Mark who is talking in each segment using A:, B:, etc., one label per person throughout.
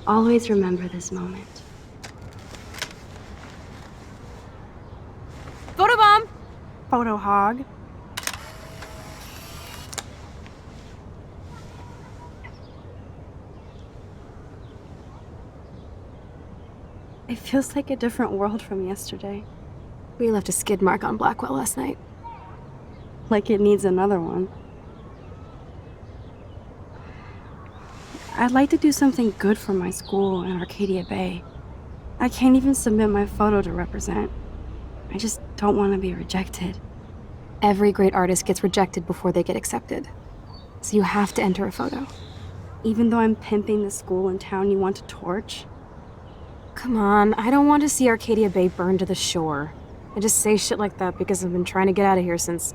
A: Always remember this moment.
B: Photobomb!
C: Photo hog. It feels like a different world from yesterday.
B: We left a skid mark on Blackwell last night.
C: Like it needs another one. I'd like to do something good for my school in Arcadia Bay. I can't even submit my photo to represent. I just don't want to be rejected.
B: Every great artist gets rejected before they get accepted. So you have to enter a photo.
C: Even though I'm pimping the school in town you want to torch?
B: Come on, I don't want to see Arcadia Bay burned to the shore. I just say shit like that because I've been trying to get out of here since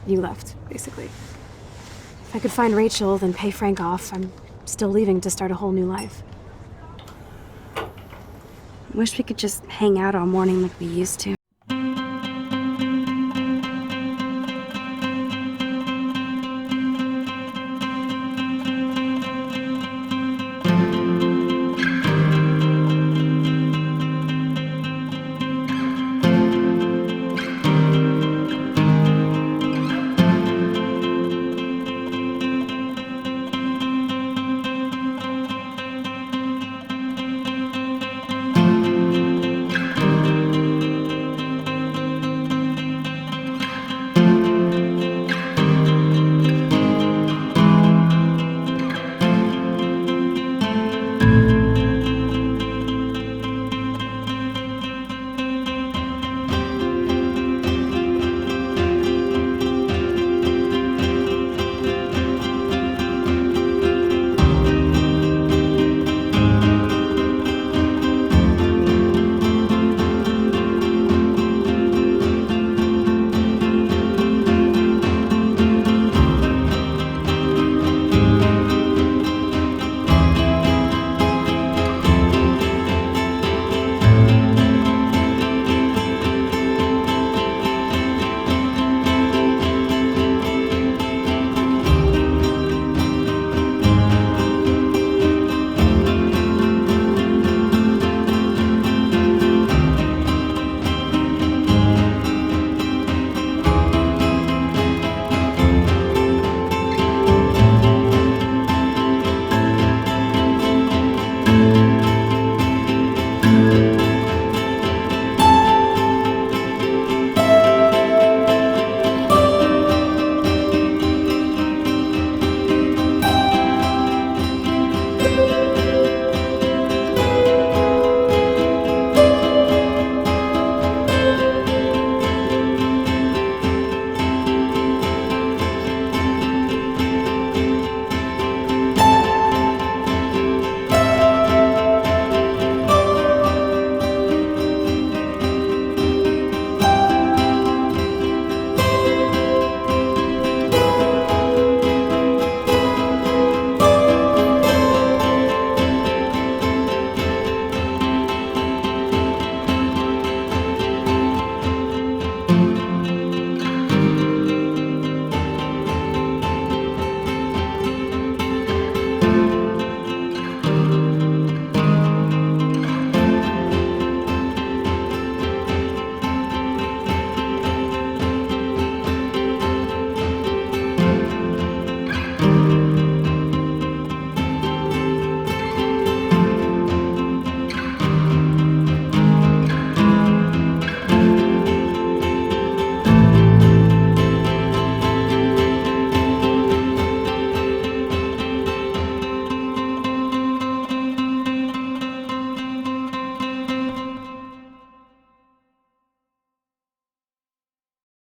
B: you left, basically. If I could find Rachel, then pay Frank off, I'm still leaving to start a whole new life.
C: Wish we could just hang out all morning like we used to.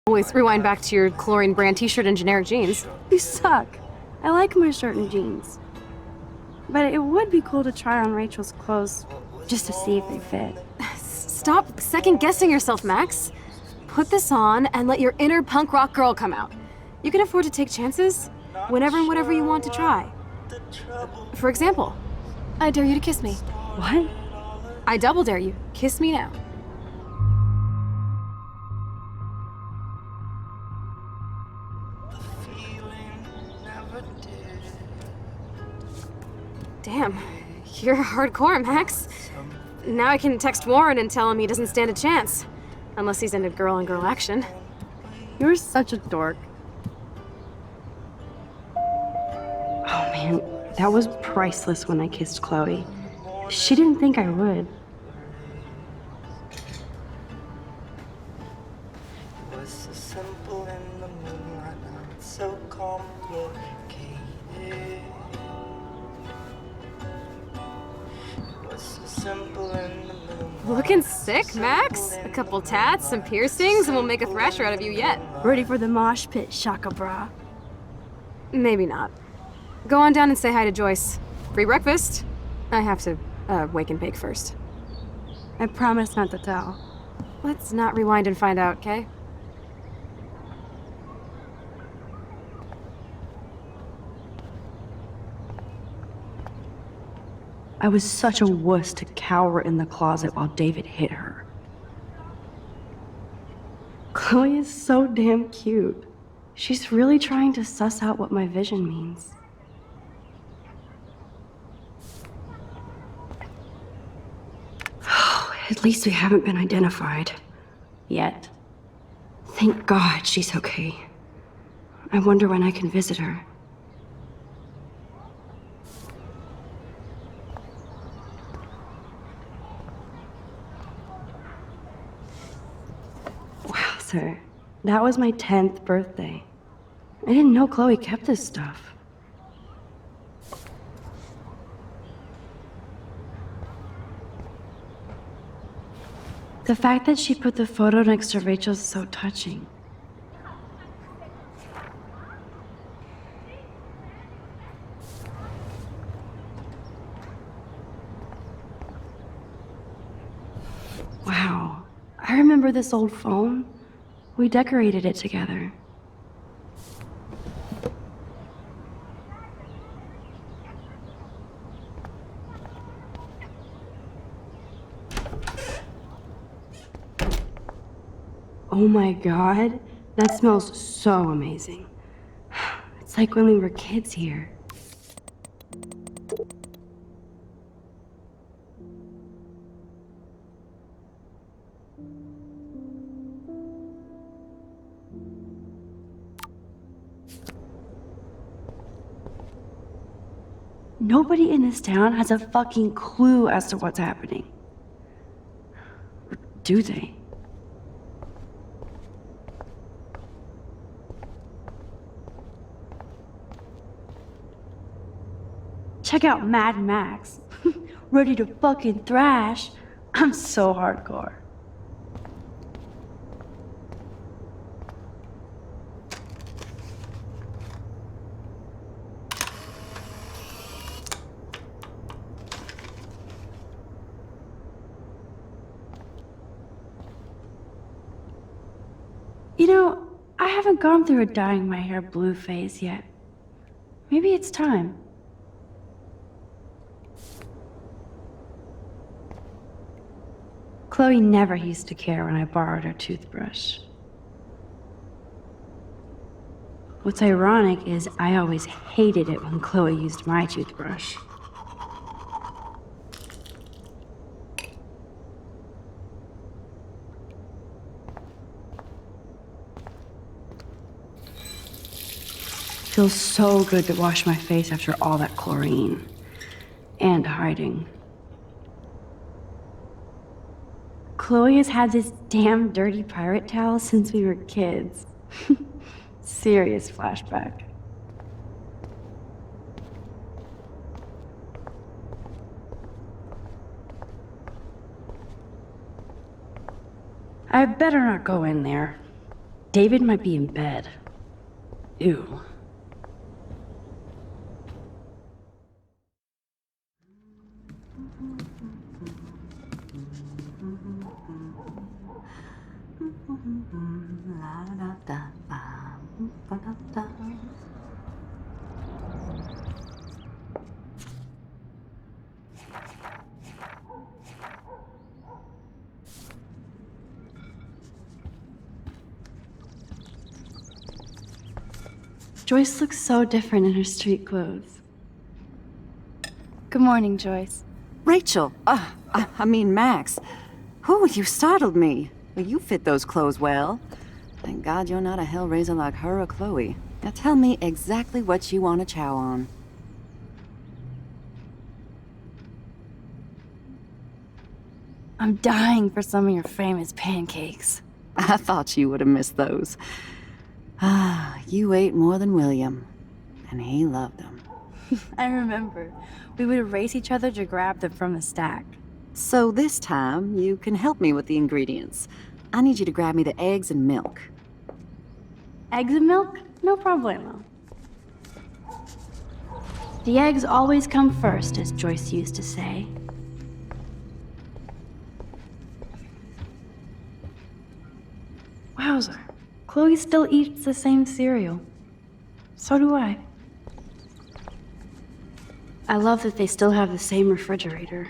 B: Always rewind back to your chlorine brand t-shirt and generic jeans.
C: You suck. I like my shirt and jeans. But it would be cool to try on Rachel's clothes just to see if they fit.
B: Stop second-guessing yourself, Max. Put this on and let your inner punk rock girl come out. You can afford to take chances whenever and whatever you want to try. For example, I dare you to kiss me.
C: What?
B: I double dare you. Kiss me now. Damn. You're hardcore, Max. Now I can text Warren and tell him he doesn't stand a chance. Unless he's into girl-on-girl action.
C: You're such a dork. Oh man, that was priceless when I kissed Chloe. She didn't think I would.
D: Was so simple in the moonlight, not so complicated. Was so simple in the moonlight.
B: Looking sick, Max? A couple tats, some piercings, and we'll make a thrasher out of you yet.
C: Ready for the mosh pit, Shaka Bra.
B: Maybe not. Go on down and say hi to Joyce. Free breakfast. I have to, wake and bake first.
C: I promise not to tell.
B: Let's not rewind and find out, okay?
C: I was such a wuss to cower in the closet while David hit her. Chloe is so damn cute. She's really trying to suss out what my vision means. At least we haven't been identified. Yet. Thank God she's okay. I wonder when I can visit her. Wow, sir. That was my 10th birthday. I didn't know Chloe kept this stuff. The fact that she put the photo next to Rachel's is so touching. Wow, I remember this old phone. We decorated it together. Oh my God, that smells so amazing. It's like when we were kids here. Nobody in this town has a fucking clue as to what's happening. Or do they? Check out Mad Max. Ready to fucking thrash. I'm so hardcore. You know, I haven't gone through a dyeing my hair blue phase yet. Maybe it's time. Chloe never used to care when I borrowed her toothbrush. What's ironic is I always hated it when Chloe used my toothbrush. Feels so good to wash my face after all that chlorine. And hiding. Chloe has had this damn dirty pirate towel since we were kids. Serious flashback. I better not go in there. David might be in bed. Ew. Joyce looks so different in her street clothes.
E: Good morning, Joyce. Rachel! I mean Max. Oh, you startled me. Well, you fit those clothes well. Thank God you're not a hellraiser like her or Chloe. Now tell me exactly what you want to chow on.
C: I'm dying for some of your famous pancakes.
E: I thought you would have missed those. Ah, you ate more than William, and he loved them.
C: I remember. We would race each other to grab them from the stack.
E: So this time, you can help me with the ingredients. I need you to grab me the eggs and milk.
C: Eggs and milk? No problemo. The eggs always come first, as Joyce used to say. Wowzer. Chloe still eats the same cereal. So do I. I love that they still have the same refrigerator.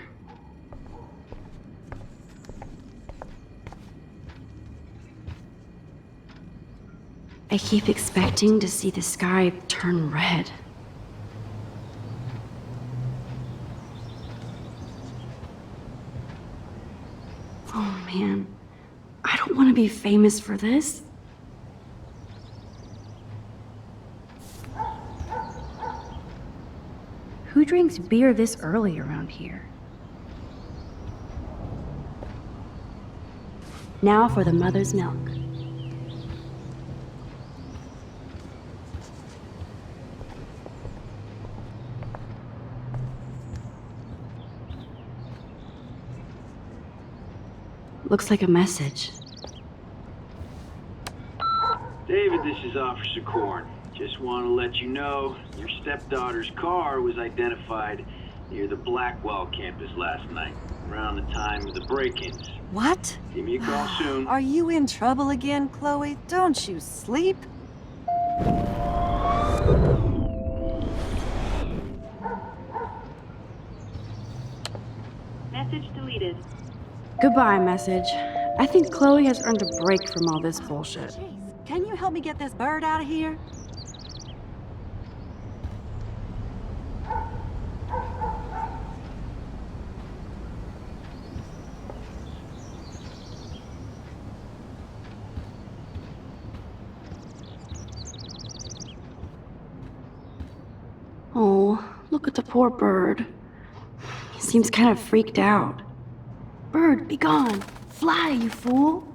C: I keep expecting to see the sky turn red. Oh man, I don't want to be famous for this. Who drinks beer this early around here? Now for the mother's milk. Looks like a message.
F: David, this is Officer Korn. Just want to let you know your stepdaughter's car was identified near the Blackwell campus last night, around the time of the break-ins.
E: What?
F: Give me a call soon.
E: Are you in trouble again, Chloe? Don't you sleep?
A: Message deleted.
C: Goodbye, message. I think Chloe has earned a break from all this bullshit.
E: Jeez, can you help me get this bird out of here?
C: Oh, look at the poor bird. He seems kind of freaked out. Bird, be gone! Fly, you fool!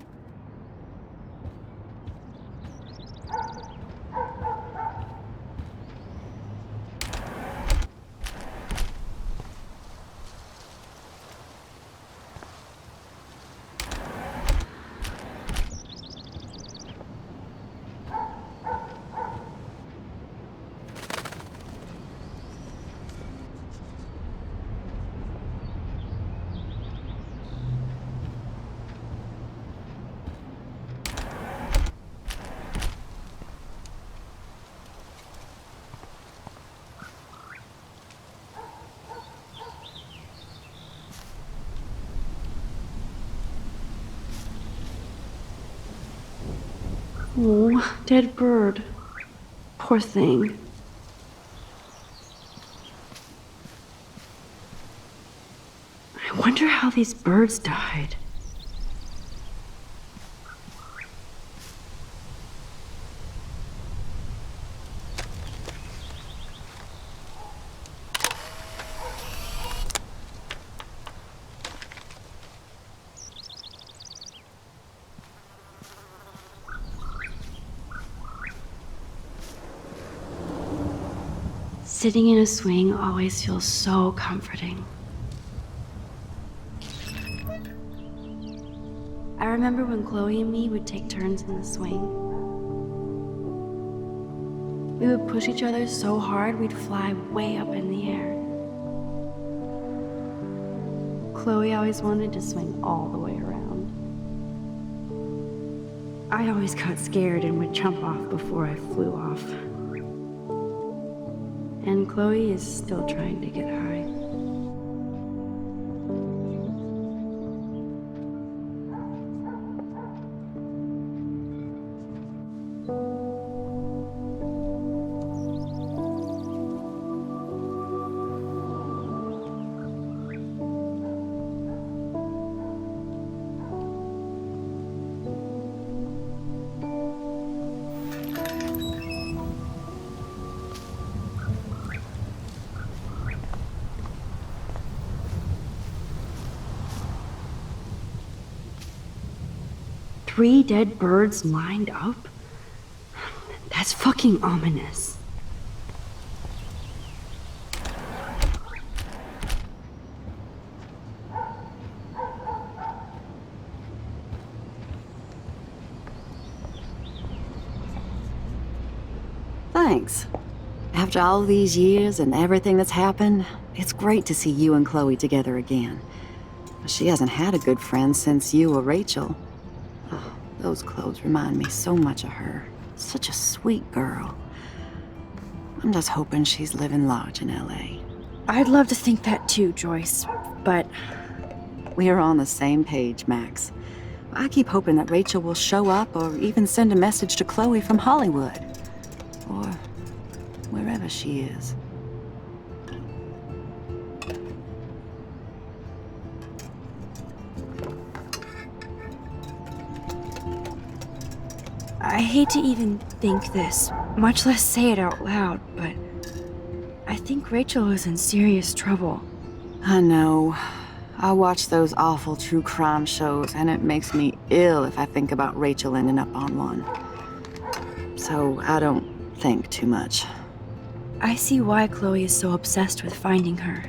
C: Oh, dead bird. Poor thing. I wonder how these birds died. Sitting in a swing always feels so comforting. I remember when Chloe and me would take turns in the swing. We would push each other so hard we'd fly way up in the air. Chloe always wanted to swing all the way around. I always got scared and would jump off before I flew off. And Chloe is still trying to get high. 3 dead birds lined up? That's fucking ominous.
E: Thanks. After all these years and everything that's happened, it's great to see you and Chloe together again. She hasn't had a good friend since you or Rachel. Oh, those clothes remind me so much of her. Such a sweet girl. I'm just hoping she's living large in LA.
C: I'd love to think that too, Joyce, but
E: We're on the same page, Max. I keep hoping that Rachel will show up or even send a message to Chloe from Hollywood. Or wherever she is.
C: I hate to even think this, much less say it out loud, but I think Rachel is in serious trouble.
E: I know. I watch those awful true crime shows, and it makes me ill if I think about Rachel ending up on one. So I don't think too much.
C: I see why Chloe is so obsessed with finding her.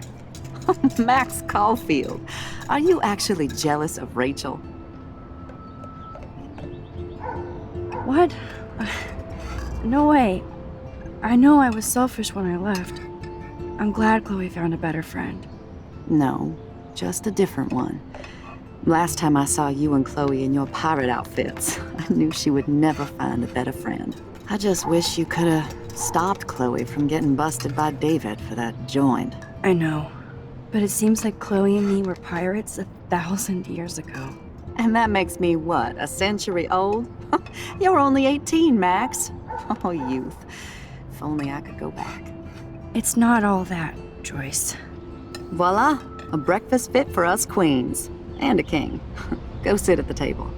E: Max Caulfield, are you actually jealous of Rachel?
C: What? No way. I know I was selfish when I left. I'm glad Chloe found a better friend.
E: No, just a different one. Last time I saw you and Chloe in your pirate outfits, I knew she would never find a better friend. I just wish you could have stopped Chloe from getting busted by David for that joint.
C: I know. But it seems like Chloe and me were pirates 1,000 years ago.
E: And that makes me, what, a century old? You're only 18, Max. Oh, youth. If only I could go back.
C: It's not all that, Joyce.
E: Voila, a breakfast fit for us queens. And a king. Go sit at the table.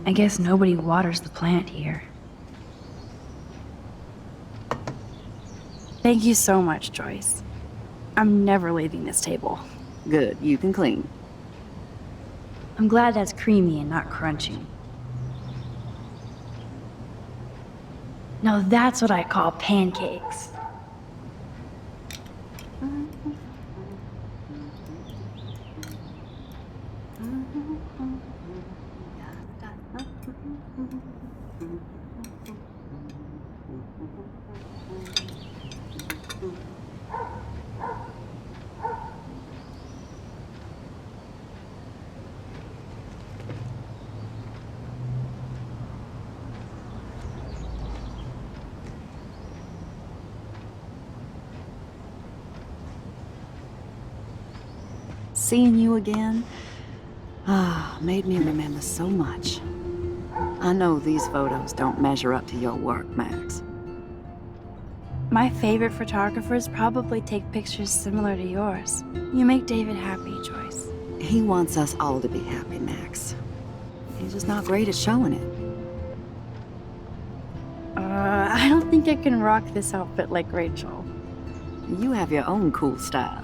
C: I guess nobody waters the plant here. Thank you so much, Joyce. I'm never leaving this table.
E: Good, you can clean.
C: I'm glad that's creamy and not crunchy. Now that's what I call pancakes.
E: Seeing you again, made me remember so much. I know these photos don't measure up to your work, Max.
C: My favorite photographers probably take pictures similar to yours. You make David happy, Joyce.
E: He wants us all to be happy, Max. He's just not great at showing it.
C: I don't think I can rock this outfit like Rachel.
E: You have your own cool style.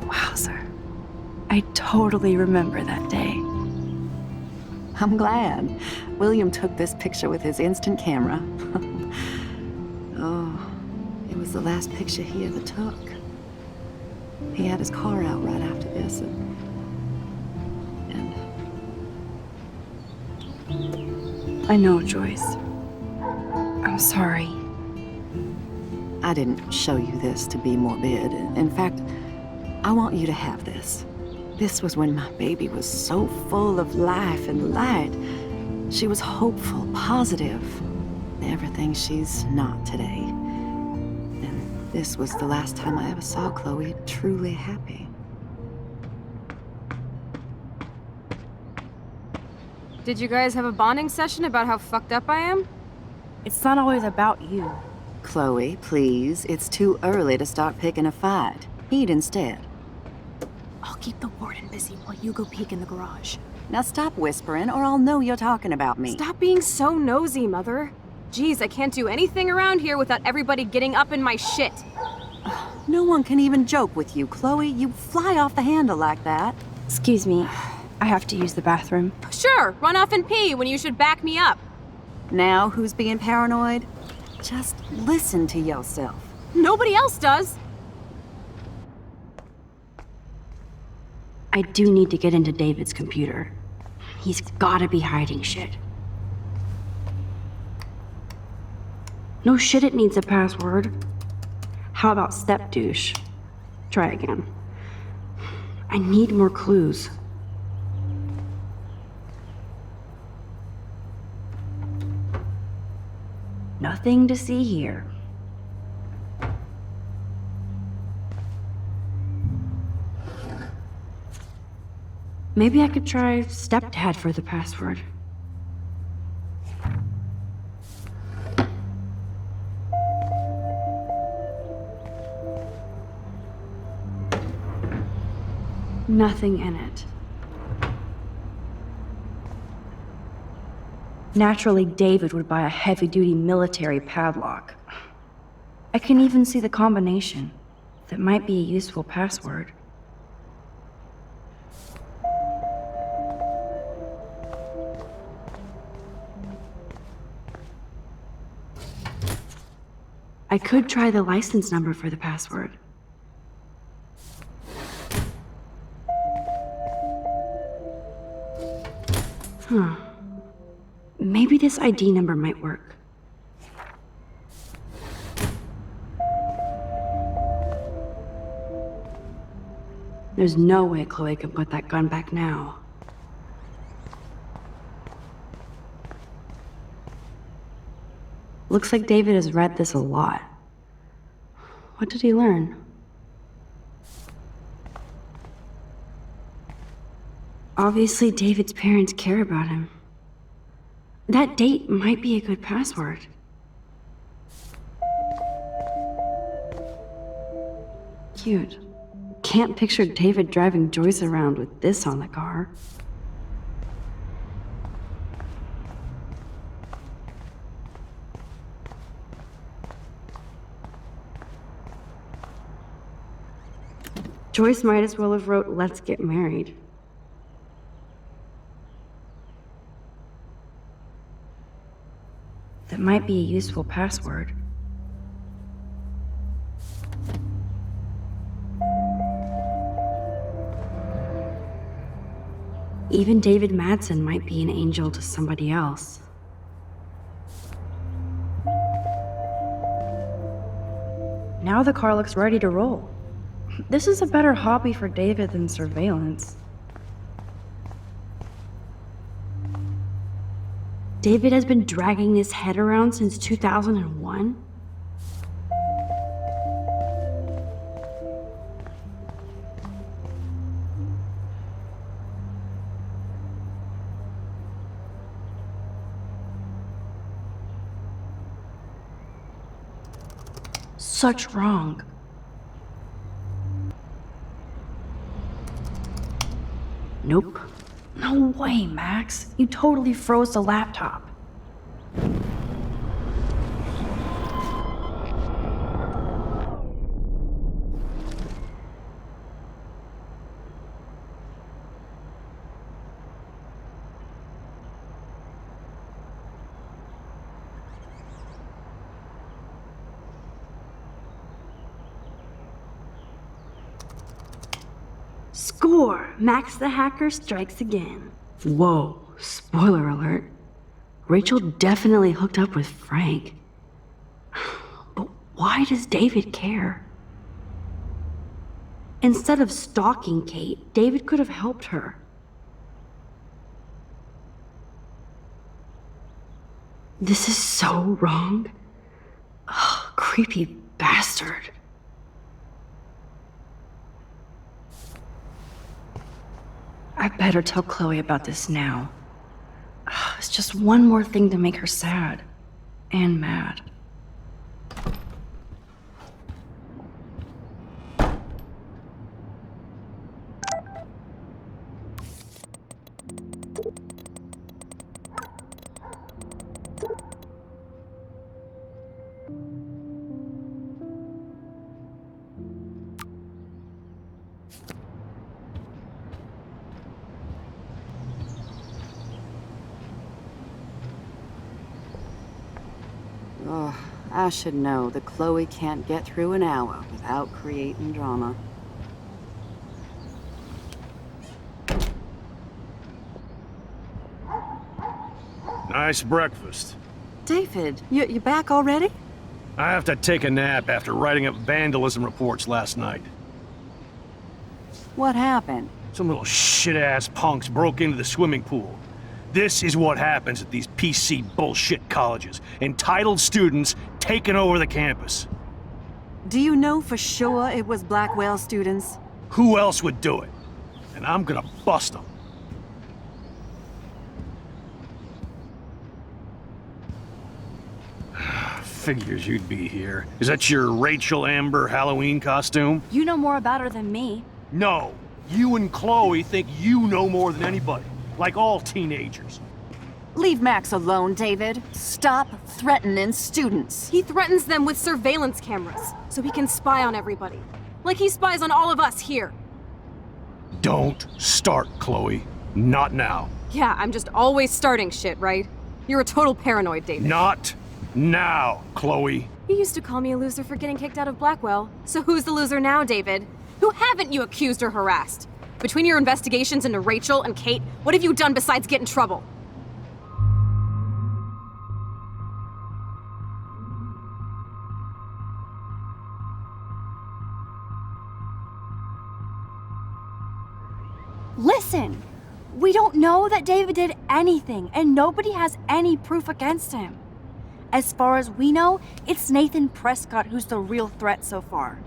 C: Wowzer. I totally remember that day.
E: I'm glad. William took this picture with his instant camera. Oh, it was the last picture he ever took. He had his car out right after this, and
C: I know, Joyce. I'm sorry.
E: I didn't show you this to be morbid. In fact, I want you to have this. This was when my baby was so full of life and light. She was hopeful, positive. Everything she's not today. And this was the last time I ever saw Chloe truly happy.
B: Did you guys have a bonding session about how fucked up I am?
C: It's not always about you.
E: Chloe, please. It's too early to start picking a fight. Eat instead.
B: I'll keep the warden busy while you go peek in the garage.
E: Now stop whispering, or I'll know you're talking about me.
B: Stop being so nosy, Mother. Geez, I can't do anything around here without everybody getting up in my shit.
E: No one can even joke with you, Chloe. You fly off the handle like that.
C: Excuse me, I have to use the bathroom.
B: Sure, run off and pee when you should back me up.
E: Now who's being paranoid? Just listen to yourself.
B: Nobody else does.
C: I do need to get into David's computer. He's gotta be hiding shit. No shit, it needs a password. How about step douche? Try again. I need more clues. Nothing to see here. Maybe I could try stepdad for the password. Nothing in it. Naturally, David would buy a heavy-duty military padlock. I can even see the combination. That might be a useful password. I could try the license number for the password. Huh. Maybe this ID number might work. There's no way Chloe can put that gun back now. Looks like David has read this a lot. What did he learn? Obviously, David's parents care about him. That date might be a good password. Cute. Can't picture David driving Joyce around with this on the car. Joyce might as well have wrote, "Let's get married." That might be a useful password. Even David Madsen might be an angel to somebody else. Now the car looks ready to roll. This is a better hobby for David than surveillance. David has been dragging his head around since 2001? Such wrong. Nope. No way, Max. You totally froze the laptop. Score! Max the hacker strikes again. Whoa, spoiler alert. Rachel definitely hooked up with Frank. But why does David care? Instead of stalking Kate, David could have helped her. This is so wrong. Ugh, creepy bastard. I better tell Chloe about this now. It's just one more thing to make her sad. And mad.
E: Oh, I should know that Chloe can't get through an hour without creating drama.
G: Nice breakfast.
E: David, you back already?
G: I have to take a nap after writing up vandalism reports last night.
E: What happened?
G: Some little shit-ass punks broke into the swimming pool. This is what happens at these PC bullshit colleges. Entitled students taking over the campus.
E: Do you know for sure it was Blackwell students?
G: Who else would do it? And I'm gonna bust them. Figures you'd be here. Is that your Rachel Amber Halloween costume?
A: You know more about her than me.
G: No. You and Chloe think you know more than anybody. Like all teenagers.
E: Leave Max alone, David. Stop threatening students.
B: He threatens them with surveillance cameras, so he can spy on everybody. Like he spies on all of us here.
G: Don't start, Chloe. Not now.
B: Yeah, I'm just always starting shit, right? You're a total paranoid, David.
G: Not now, Chloe.
B: You used to call me a loser for getting kicked out of Blackwell. So who's the loser now, David? Who haven't you accused or harassed? Between your investigations into Rachel and Kate, what have you done besides get in trouble?
A: Listen! We don't know that David did anything, and nobody has any proof against him. As far as we know, it's Nathan Prescott who's the real threat so far.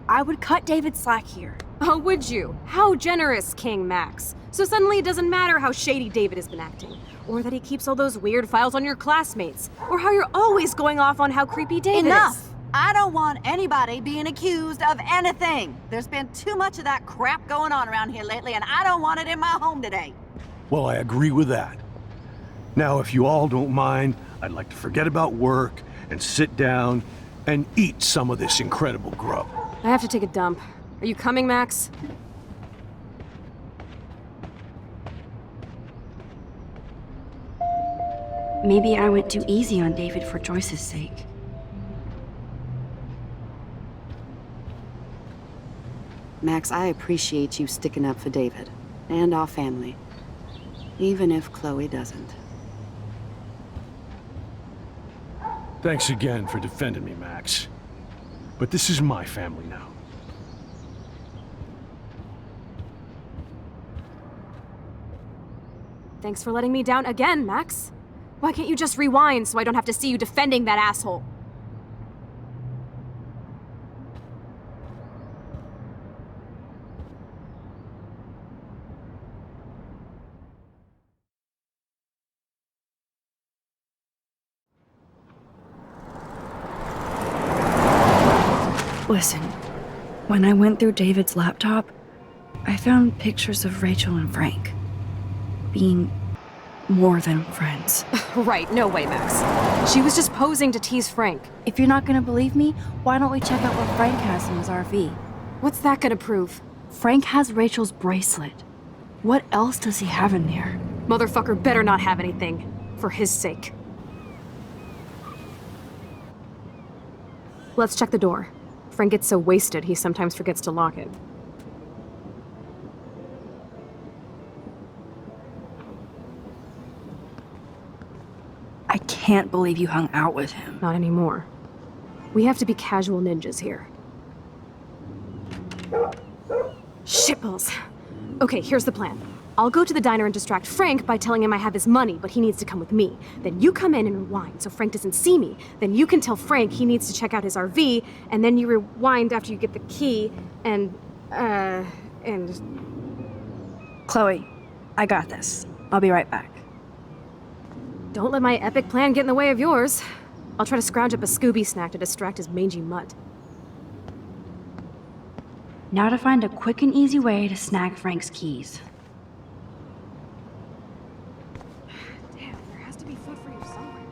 A: I would cut David slack here.
B: Oh, would you? How generous, King Max. So suddenly it doesn't matter how shady David has been acting, or that he keeps all those weird files on your classmates, or how you're always going off on how creepy David
E: Enough!
B: is.
E: I don't want anybody being accused of anything. There's been too much of that crap going on around here lately, and I don't want it in my home today.
G: Well, I agree with that. Now, if you all don't mind, I'd like to forget about work and sit down and eat some of this incredible grub.
B: I have to take a dump. Are you coming, Max?
C: Maybe I went too easy on David for Joyce's sake.
E: Max, I appreciate you sticking up for David and our family, even if Chloe doesn't.
G: Thanks again for defending me, Max. But this is my family now.
B: Thanks for letting me down again, Max. Why can't you just rewind so I don't have to see you defending that asshole?
C: Listen, when I went through David's laptop, I found pictures of Rachel and Frank being more than friends.
B: Right, no way, Max. She was just posing to tease Frank.
A: If you're not gonna believe me, why don't we check out what Frank has in his RV?
B: What's that gonna prove?
C: Frank has Rachel's bracelet. What else does he have in there?
B: Motherfucker better not have anything. For his sake. Let's check the door. Frank gets so wasted, he sometimes forgets to lock it.
C: I can't believe you hung out with him.
B: Not anymore. We have to be casual ninjas here. Shitballs. Okay, here's the plan. I'll go to the diner and distract Frank by telling him I have his money, but he needs to come with me. Then you come in and rewind so Frank doesn't see me. Then you can tell Frank he needs to check out his RV, and then you rewind after you get the key, and...
C: Chloe, I got this. I'll be right back.
B: Don't let my epic plan get in the way of yours. I'll try to scrounge up a Scooby snack to distract his mangy mutt.
C: Now to find a quick and easy way to snag Frank's keys.
B: Damn, there has to be food for you somewhere.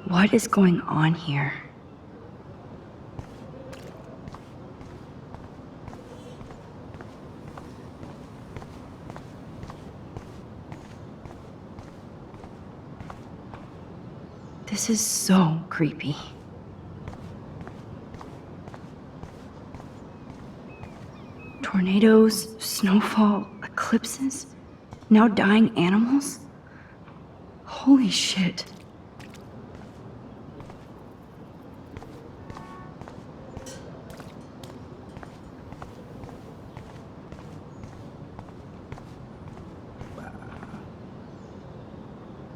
C: What is going on here? This is so creepy. Tornadoes, snowfall, eclipses, now dying animals? Holy shit.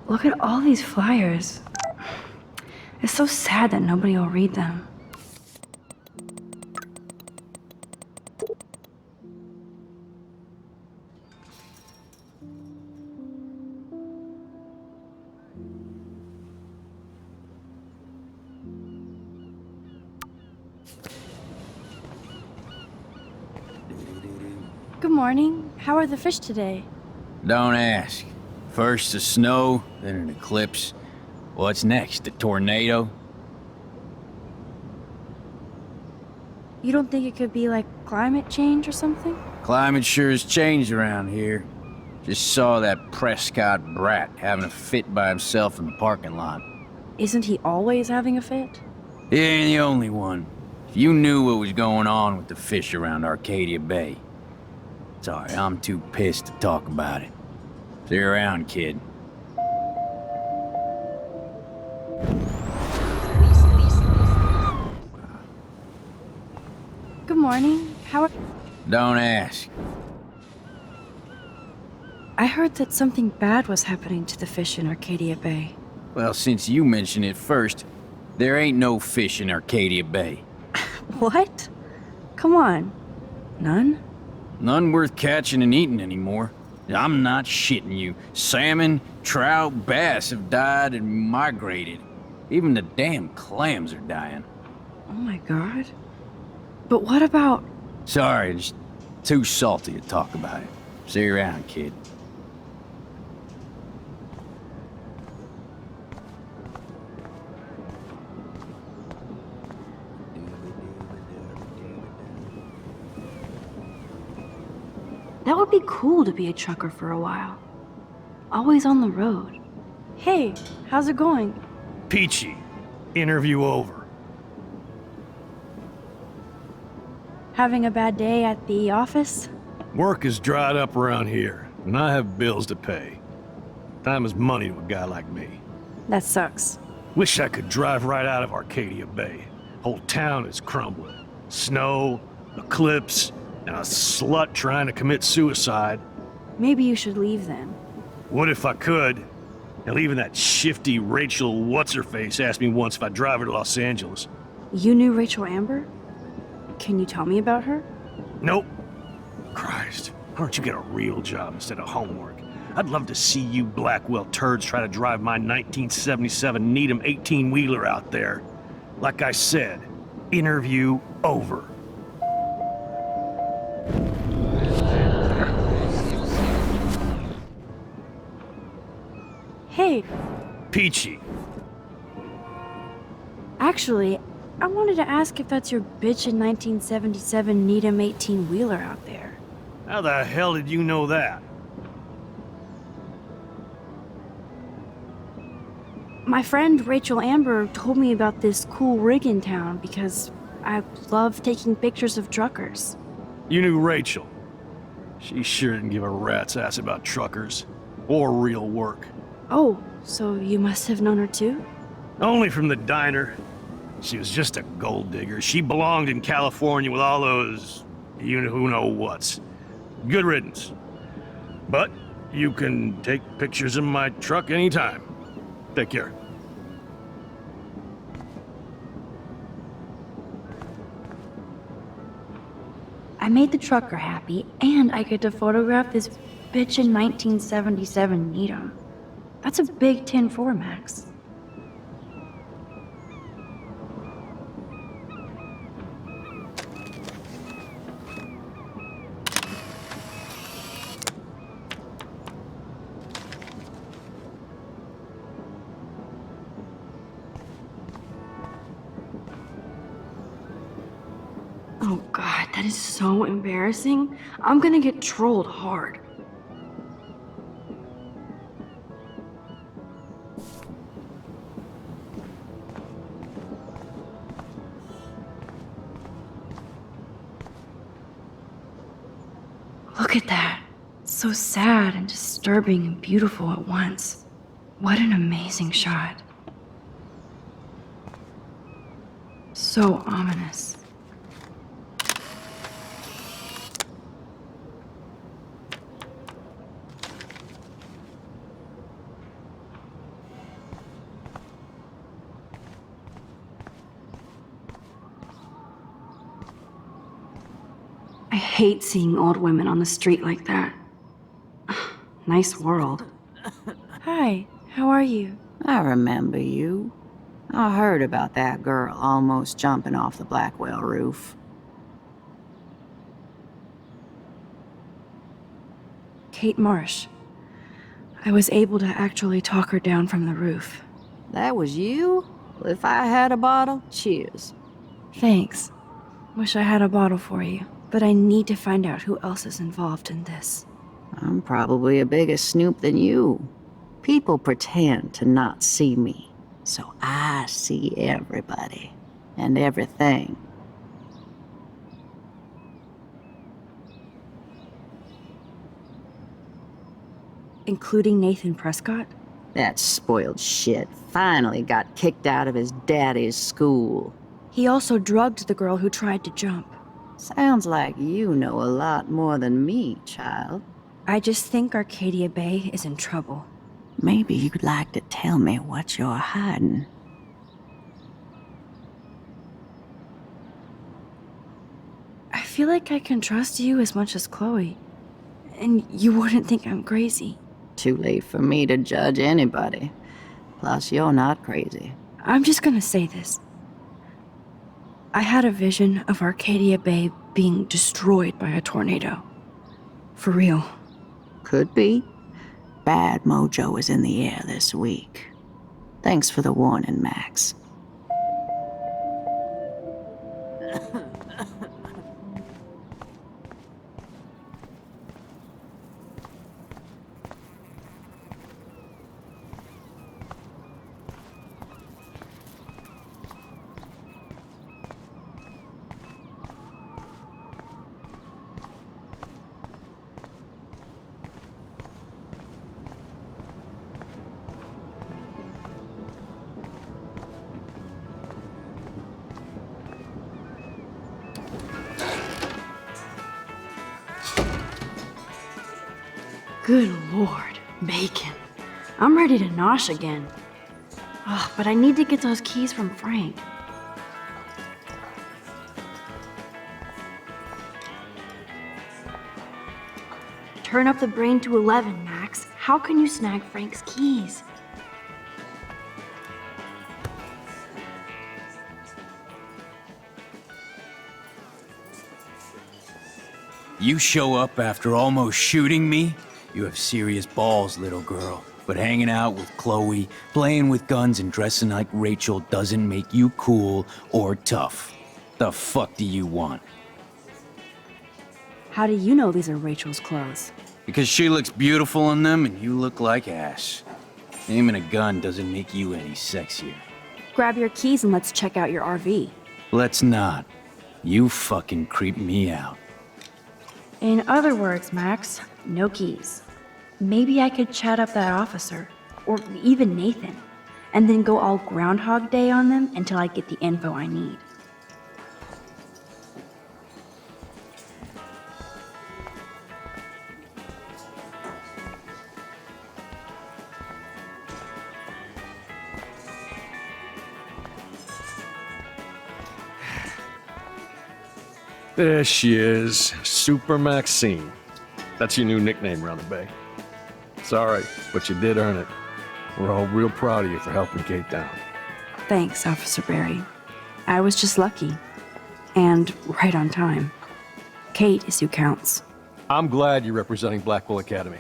C: Look at all these flyers. It's so sad that nobody will read them.
A: Good morning. How are the fish today?
H: Don't ask. First the snow, then an eclipse. What's next? A tornado?
A: You don't think it could be like climate change or something?
H: Climate sure has changed around here. Just saw that Prescott brat having a fit by himself in the parking lot.
A: Isn't he always having a fit?
H: He ain't the only one. If you knew what was going on with the fish around Arcadia Bay. Sorry, I'm too pissed to talk about it. See you around, kid.
A: Good morning. How are...
H: Don't ask.
A: I heard that something bad was happening to the fish in Arcadia Bay.
H: Well, since you mentioned it first, there ain't no fish in Arcadia Bay.
A: What? Come on. None?
H: None worth catching and eating anymore. I'm not shitting you. Salmon, trout, bass have died and migrated. Even the damn clams are dying.
A: Oh my god. But what about...
H: Sorry, just too salty to talk about it. See you around, kid.
C: That would be cool to be a trucker for a while. Always on the road.
A: Hey, how's it going?
G: Peachy. Interview over.
A: Having a bad day at the office?
G: Work is dried up around here, and I have bills to pay. Time is money to a guy like me.
A: That sucks.
G: Wish I could drive right out of Arcadia Bay. Whole town is crumbling. Snow, eclipse, and a slut trying to commit suicide.
A: Maybe you should leave then.
G: What if I could? Hell, even that shifty Rachel What's-Her-Face asked me once if I'd drive her to Los Angeles.
A: You knew Rachel Amber? Can you tell me about her?
G: Nope. Christ, why don't you get a real job instead of homework? I'd love to see you Blackwell turds try to drive my 1977 Needham 18-wheeler out there. Like I said, interview over.
A: Hey,
G: Peachy.
A: actually, I wanted to ask if that's your bitchin' 1977 Needham 18-wheeler out there.
G: How the hell did you know that?
A: My friend Rachel Amber told me about this cool rig in town because I love taking pictures of truckers.
G: You knew Rachel. She sure didn't give a rat's ass about truckers. Or real work.
A: Oh, so you must have known her too?
G: Only from the diner. She was just a gold digger. She belonged in California with all those you-know-who-know-whats. Good riddance. But you can take pictures of my truck anytime. Take care.
A: I made the trucker happy, and I get to photograph this bitchin' 1977 Needham. That's a big 10-4, Max.
C: Oh god, that is so embarrassing. I'm gonna get trolled hard.
A: Look at that. So sad and disturbing and beautiful at once. What an amazing shot. So ominous.
C: I hate seeing old women on the street like that. Nice world.
A: Hi, how are you?
E: I remember you. I heard about that girl almost jumping off the Blackwell roof.
A: Kate Marsh. I was able to actually talk her down from the roof.
E: That was you? Well, if I had a bottle, cheers.
A: Thanks. Wish I had a bottle for you, but I need to find out who else is involved in this.
E: I'm probably a bigger snoop than you. People pretend to not see me, so I see everybody and everything.
A: Including Nathan Prescott?
E: That spoiled shit finally got kicked out of his daddy's school.
A: He also drugged the girl who tried to jump.
E: Sounds like you know a lot more than me, child.
A: I just think Arcadia Bay is in trouble.
E: Maybe you'd like to tell me what you're hiding.
A: I feel like I can trust you as much as Chloe. And you wouldn't think I'm crazy.
E: Too late for me to judge anybody. Plus, you're not crazy.
A: I'm just gonna say this. I had a vision of Arcadia Bay being destroyed by a tornado. For real.
E: Could be. Bad mojo is in the air this week. Thanks for the warning, Max.
C: Good lord, bacon. I'm ready to nosh again. Ugh, but I need to get those keys from Frank. Turn up the brain to 11, Max. How can you snag Frank's keys?
H: You show up after almost shooting me? You have serious balls, little girl. But hanging out with Chloe, playing with guns, and dressing like Rachel doesn't make you cool or tough. The fuck do you want?
A: How do you know these are Rachel's clothes?
H: Because she looks beautiful in them and you look like ass. Aiming a gun doesn't make you any sexier.
A: Grab your keys and let's check out your RV.
H: Let's not. You fucking creep me out.
A: In other words, Max, no keys. Maybe I could chat up that officer, or even Nathan, and then go all Groundhog Day on them until I get the info I need.
I: There she is, Super Maxine. That's your new nickname around the bay. Sorry, but you did earn it. We're all real proud of you for helping Kate down.
A: Thanks, Officer Barry. I was just lucky. And right on time. Kate is who counts.
I: I'm glad you're representing Blackwell Academy.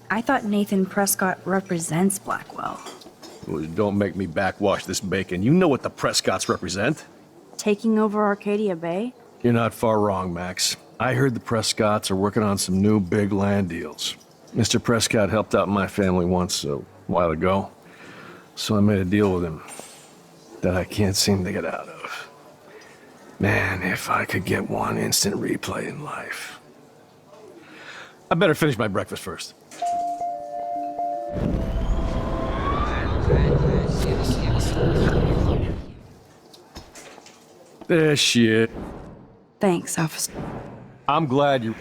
A: I thought Nathan Prescott represents Blackwell.
I: Well, don't make me backwash this bacon. You know what the Prescotts represent.
A: Taking over Arcadia Bay?
I: You're not far wrong, Max. I heard the Prescotts are working on some new big land deals. Mr. Prescott helped out my family once, a while ago. So I made a deal with him that I can't seem to get out of. Man, if I could get one instant replay in life. I better finish my breakfast first. There she is.
A: Thanks, officer.
I: I'm glad you...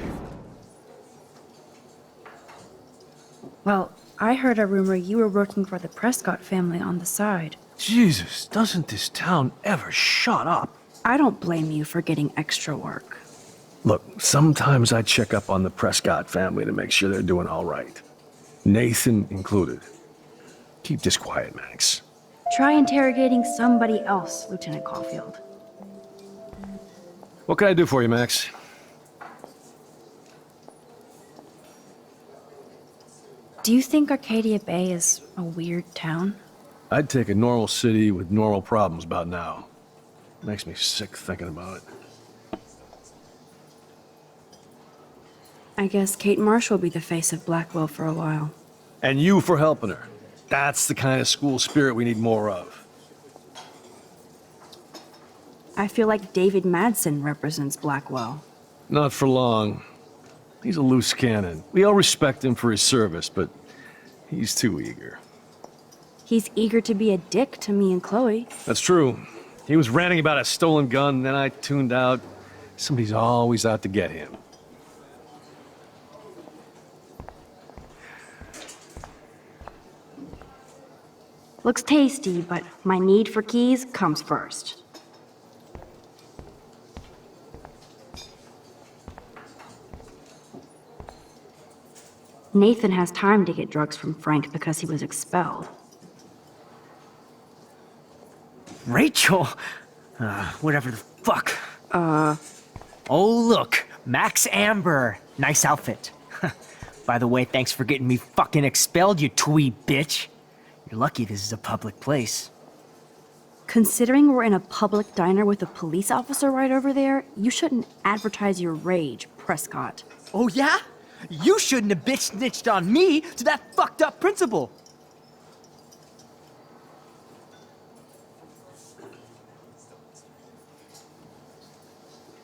A: Well, I heard a rumor you were working for the Prescott family on the side.
I: Jesus, doesn't this town ever shut up?
A: I don't blame you for getting extra work.
I: Look, sometimes I check up on the Prescott family to make sure they're doing all right. Nathan included. Keep this quiet, Max.
A: Try interrogating somebody else, Lieutenant Caulfield.
I: What can I do for you, Max?
A: Do you think Arcadia Bay is a weird town?
I: I'd take a normal city with normal problems about now. Makes me sick thinking about it.
A: I guess Kate Marsh will be the face of Blackwell for a while.
I: And you for helping her. That's the kind of school spirit we need more of.
A: I feel like David Madsen represents Blackwell.
I: Not for long. He's a loose cannon. We all respect him for his service, but he's too eager.
A: He's eager to be a dick to me and Chloe.
I: That's true. He was ranting about a stolen gun, then I tuned out. Somebody's always out to get him.
A: Looks tasty, but my need for keys comes first. Nathan has time to get drugs from Frank because he was expelled.
J: Rachel? Whatever the fuck. Oh, look. Max Amber. Nice outfit. By the way, thanks for getting me fucking expelled, you twee bitch. You're lucky this is a public place.
A: Considering we're in a public diner with a police officer right over there, you shouldn't advertise your rage, Prescott.
J: Oh, yeah? You shouldn't have bitch snitched on me to that fucked up principal.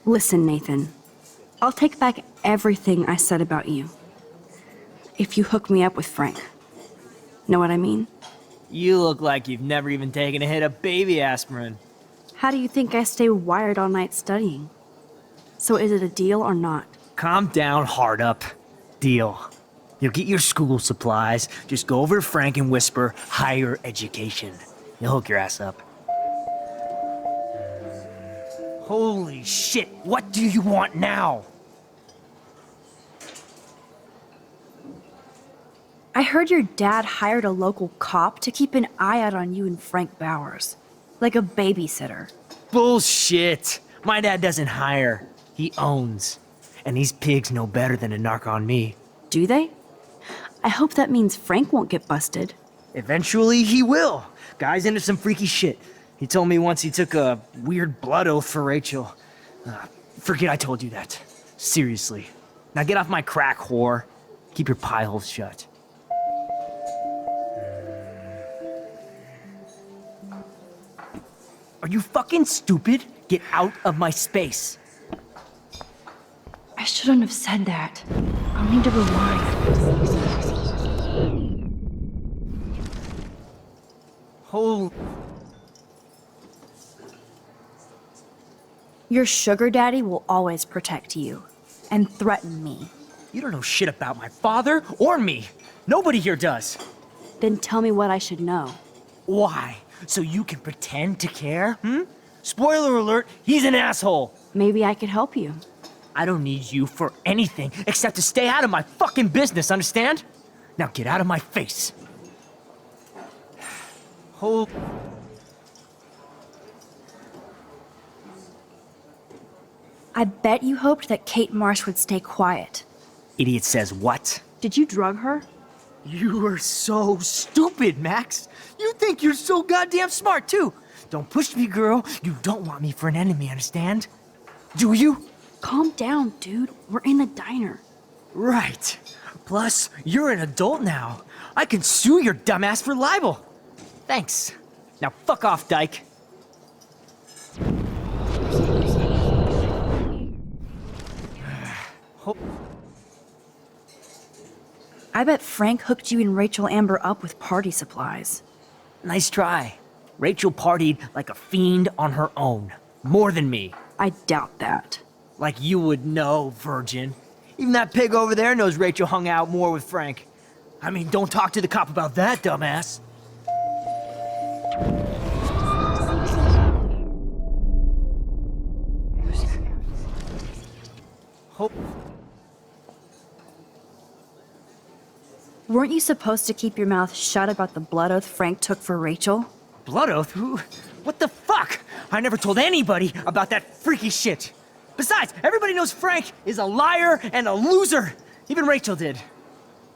A: Listen, Nathan. I'll take back everything I said about you. If you hook me up with Frank. Know what I mean?
J: You look like you've never even taken a hit of baby aspirin.
A: How do you think I stay wired all night studying? So is it a deal or not?
J: Calm down, hard up. Deal. You'll get your school supplies. Just go over to Frank and whisper higher education. He'll hook your ass up. Holy shit, what do you want now?
A: I heard your dad hired a local cop to keep an eye out on you and Frank Bowers. Like a babysitter.
J: Bullshit. My dad doesn't hire. He owns. And these pigs know better than to narc on me.
A: Do they? I hope that means Frank won't get busted.
J: Eventually he will. Guy's into some freaky shit. He told me once he took a weird blood oath for Rachel. Forget I told you that. Seriously. Now get off my crack, whore. Keep your pie holes shut. Are you fucking stupid? Get out of my space.
A: I shouldn't have said that. I'll need to rewind.
J: Holy...
A: Your sugar daddy will always protect you. And threaten me.
J: You don't know shit about my father or me. Nobody here does.
A: Then tell me what I should know.
J: Why? So you can pretend to care, Spoiler alert, he's an asshole.
A: Maybe I could help you.
J: I don't need you for anything except to stay out of my fucking business, understand? Now get out of my face. Hold.
A: I bet you hoped that Kate Marsh would stay quiet.
J: Idiot says what?
A: Did you drug her?
J: You are so stupid, Max. You think you're so goddamn smart, too. Don't push me, girl. You don't want me for an enemy, understand? Do you?
A: Calm down, dude. We're in a diner.
J: Right. Plus, you're an adult now. I can sue your dumbass for libel. Thanks. Now fuck off, dyke.
A: I bet Frank hooked you and Rachel Amber up with party supplies.
J: Nice try. Rachel partied like a fiend on her own. More than me.
A: I doubt that.
J: Like you would know, virgin. Even that pig over there knows Rachel hung out more with Frank. I mean, don't talk to the cop about that, dumbass. Hope.
A: Weren't you supposed to keep your mouth shut about the blood oath Frank took for Rachel?
J: Blood oath? Who? What the fuck? I never told anybody about that freaky shit. Besides, everybody knows Frank is a liar and a loser. Even Rachel did.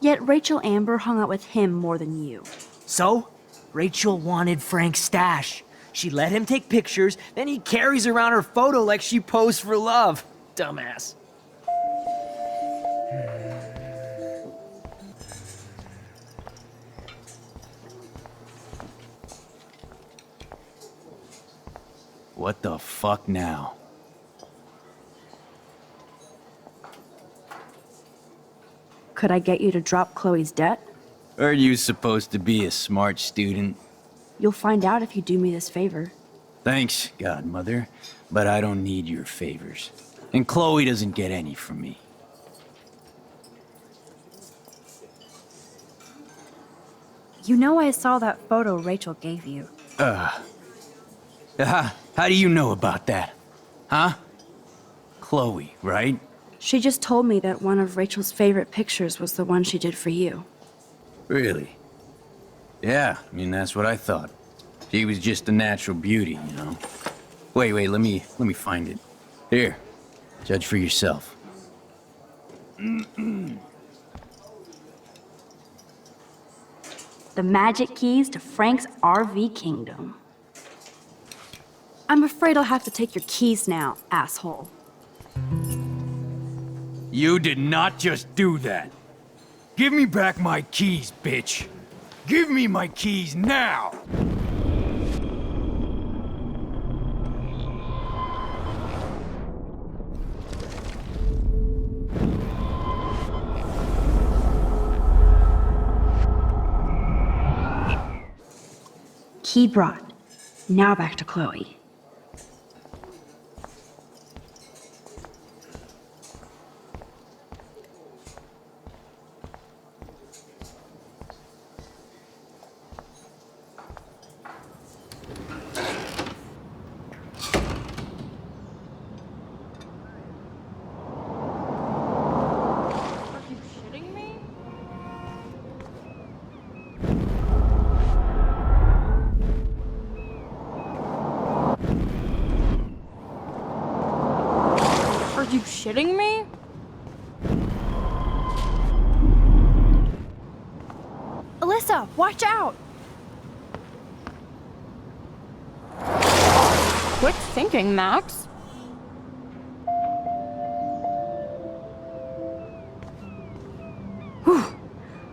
A: Yet Rachel Amber hung out with him more than you.
J: So, Rachel wanted Frank's stash. She let him take pictures, then he carries around her photo like she posed for love. Dumbass.
H: What the fuck now?
A: Could I get you to drop Chloe's debt?
H: Are you supposed to be a smart student?
A: You'll find out if you do me this favor.
H: Thanks, Godmother, but I don't need your favors. And Chloe doesn't get any from me.
A: You know I saw that photo Rachel gave you.
H: How do you know about that? Huh? Chloe, right?
A: She just told me that one of Rachel's favorite pictures was the one she did for you.
H: Really? Yeah, I mean, that's what I thought. She was just a natural beauty, you know? Wait, let me find it. Here, judge for yourself.
A: The magic keys to Frank's RV kingdom. I'm afraid I'll have to take your keys now, asshole.
H: You did not just do that. Give me back my keys, bitch. Give me my keys now!
A: Key brought. Now back to Chloe.
K: Are you shitting me?
A: Alyssa, watch out!
K: Quick thinking, Max.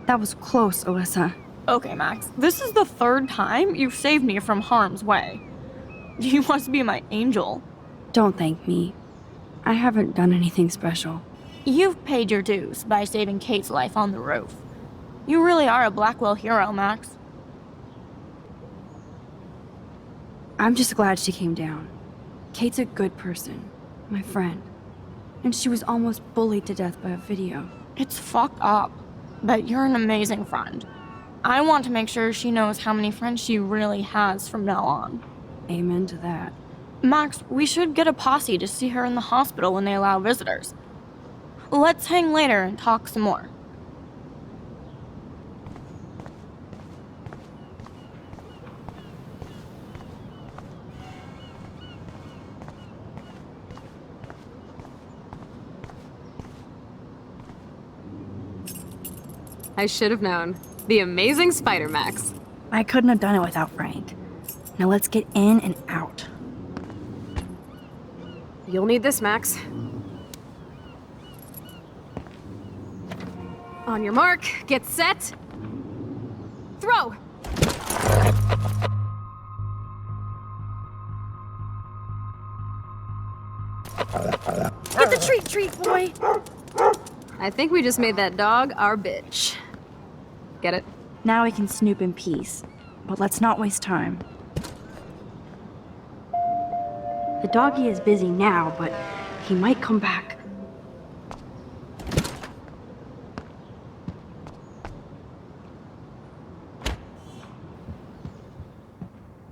A: That was close, Alyssa.
K: Okay, Max, this is the third time you've saved me from harm's way. You must be my angel.
A: Don't thank me. I haven't done anything special.
K: You've paid your dues by saving Kate's life on the roof. You really are a Blackwell hero, Max.
A: I'm just glad she came down. Kate's a good person, my friend. And she was almost bullied to death by a video.
K: It's fucked up, but you're an amazing friend. I want to make sure she knows how many friends she really has from now on.
A: Amen to that.
K: Max, we should get a posse to see her in the hospital when they allow visitors. Let's hang later and talk some more.
B: I should have known. The amazing Spider Max.
A: I couldn't have done it without Frank. Now let's get in and out.
B: You'll need this, Max. On your mark, get set, throw!
A: Get the treat, boy!
B: I think we just made that dog our bitch. Get it?
A: Now we can snoop in peace. But let's not waste time.
C: The doggy is busy now, but he might come back.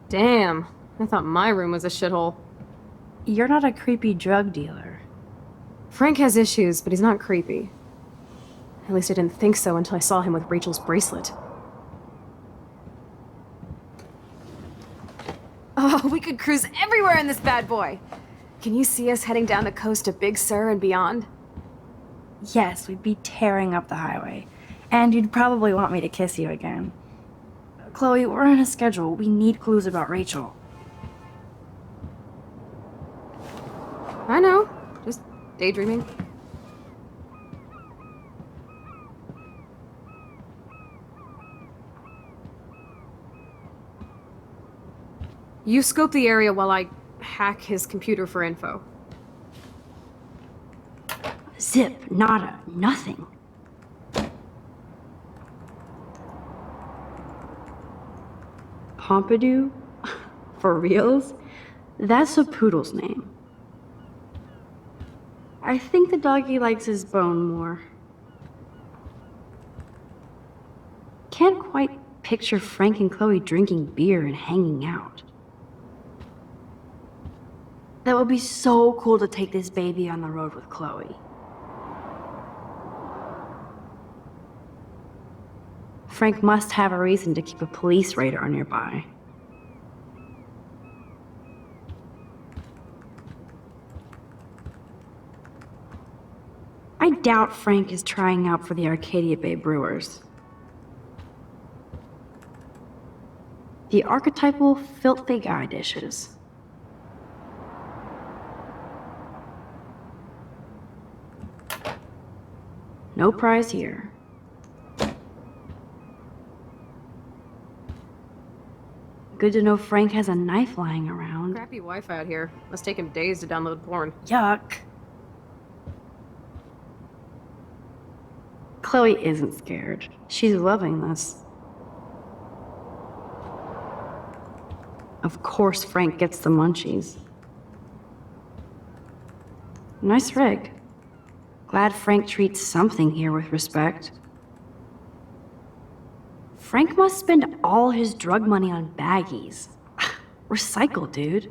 B: Damn, I thought my room was a shithole.
A: You're not a creepy drug dealer.
B: Frank has issues, but he's not creepy. At least I didn't think so until I saw him with Rachel's bracelet. Oh, we could cruise everywhere in this bad boy! Can you see us heading down the coast to Big Sur and beyond?
A: Yes, we'd be tearing up the highway. And you'd probably want me to kiss you again. Chloe, we're on a schedule. We need clues about Rachel.
B: I know. Just daydreaming. You scope the area while I hack his computer for info.
C: Zip, nada, nothing. Pompidou? For reals? That's a poodle's name. I think the doggy likes his bone more. Can't quite picture Frank and Chloe drinking beer and hanging out. That would be so cool to take this baby on the road with Chloe. Frank must have a reason to keep a police radar nearby. I doubt Frank is trying out for the Arcadia Bay Brewers. The archetypal filthy guy dishes. No prize here. Good to know Frank has a knife lying around.
B: Crappy Wi-Fi out here. Must take him days to download porn.
A: Yuck.
C: Chloe isn't scared. She's loving this. Of course Frank gets the munchies. Nice rig. Glad Frank treats something here with respect. Frank must spend all his drug money on baggies. Recycle, dude.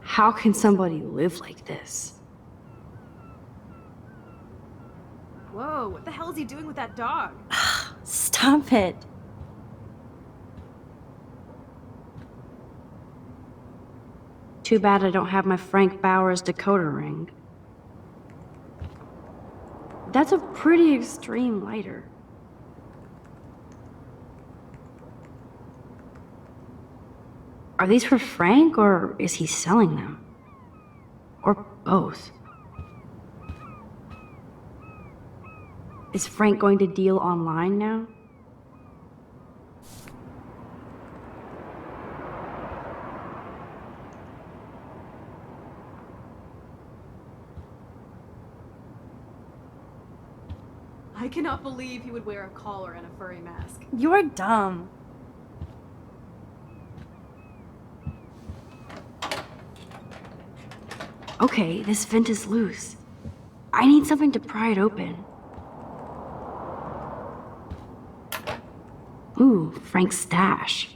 C: How can somebody live like this?
B: Whoa, what the hell is he doing with that dog?
A: Stop it.
C: Too bad I don't have my Frank Bowers decoder ring. That's a pretty extreme lighter. Are these for Frank, or is he selling them? Or both? Is Frank going to deal online now?
B: I cannot believe he would wear a collar and a furry mask.
A: You're dumb.
C: Okay, this vent is loose. I need something to pry it open. Ooh, Frank's stash.